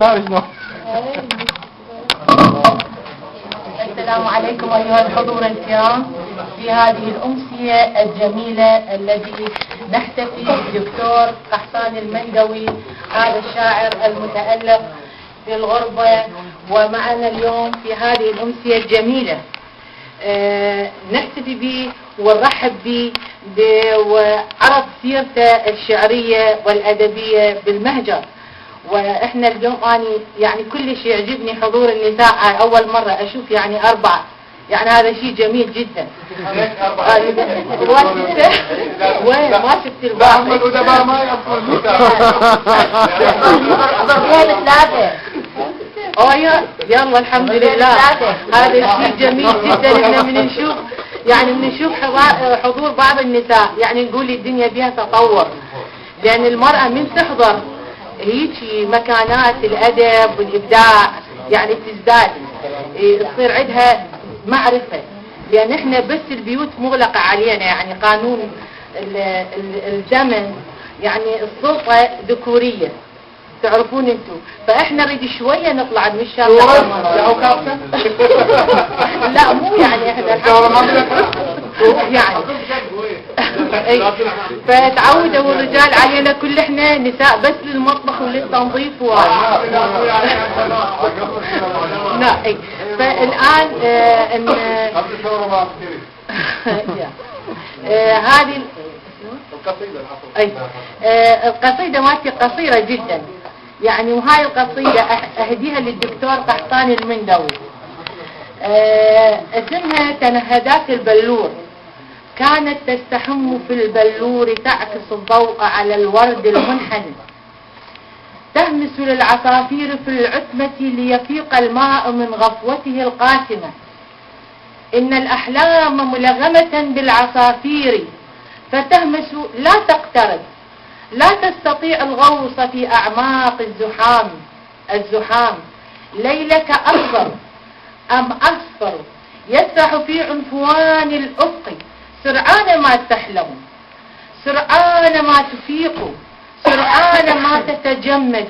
السلام عليكم أيها الحضور الكرام في هذه الأمسية الجميلة التي نحتفي بالدكتور قحطان المندوي، هذا الشاعر المتألق في الغربة، ومعنا اليوم في هذه الأمسية الجميلة. نحتفي به ونرحب به وعرض سيرته الشعرية والأدبية بالمهجر. واحنا اليوم يعني كل شيء يعجبني حضور النساء، اول مرة اشوف يعني 4، يعني هذا شيء جميل جدا. وين ما شفت الباب الادباء ما يقصر ثلاثة. يلا الحمد لله، هذا شيء جميل جدا. احنا بنشوف حضور بعض النساء، يعني نقول الدنيا بها تطور، لان المرأة من تحضر هيجي مكانات الأدب والإبداع يعني تزداد، تصير عندها معرفة، لأن احنا بس البيوت مغلقة علينا، يعني قانون الزمن، يعني السلطة ذكورية تعرفون انتم، فاحنا نريد شوية نطلع من الشارع. لا مو يعني احنا يعني فتعودوا الرجال علينا كل احنا نساء بس للمطبخ وللتنظيف لا فالآن هذه القصيدة مالتي قصيرة جدا يعني، وهاي القصيدة اهديها للدكتور قحطان المندوي. اسمها تنهدات البلور. كانت تستحم في البلور تعكس الضوء على الورد المنحني، تهمس للعصافير في العتمة ليفيق الماء من غفوته القاسمة. إن الأحلام ملغمة بالعصافير فتهمس لا تقترب، لا تستطيع الغوص في أعماق الزحام. ليلك أخضر أم أصفر يسرح في عنفوان الأفق، سرعان ما تحلم، سرعان ما تفيق، سرعان ما تتجمد.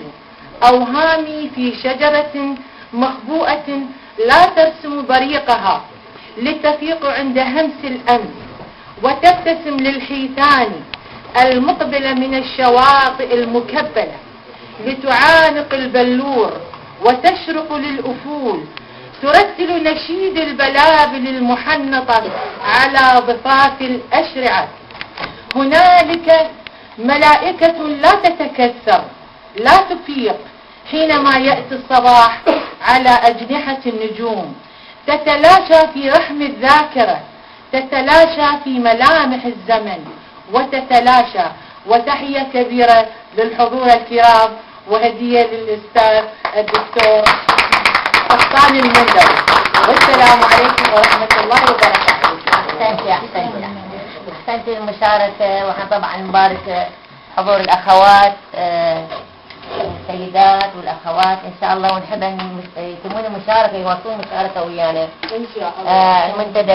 أوهامي في شجرة مخبوءة لا ترسم بريقها، لتفيق عند همس الأمس وتبتسم للحيتان المقبلة من الشواطئ المكبلة، لتعانق البلور وتشرق للأفول، ترتل نشيد البلابل المحنطة على ضفاف الأشرعة. هنالك ملائكة لا تتكسر، لا تفيق حينما يأتي الصباح على أجنحة النجوم، تتلاشى في رحم الذاكرة، تتلاشى في ملامح الزمن وتتلاشى. وتحية كبيرة للحضور الكرام، وهدية للأستاذ الدكتور قحطان المندوي، والسلام عليكم ورحمة الله وبركاته. أحسنتي المشاركة، وإحنا طبعا نبارك حضور الأخوات السيدات والأخوات إن شاء الله، ونحب أن يتمون المشاركة، يواصلون المشاركة ويانا إن شاء الله. المنتدى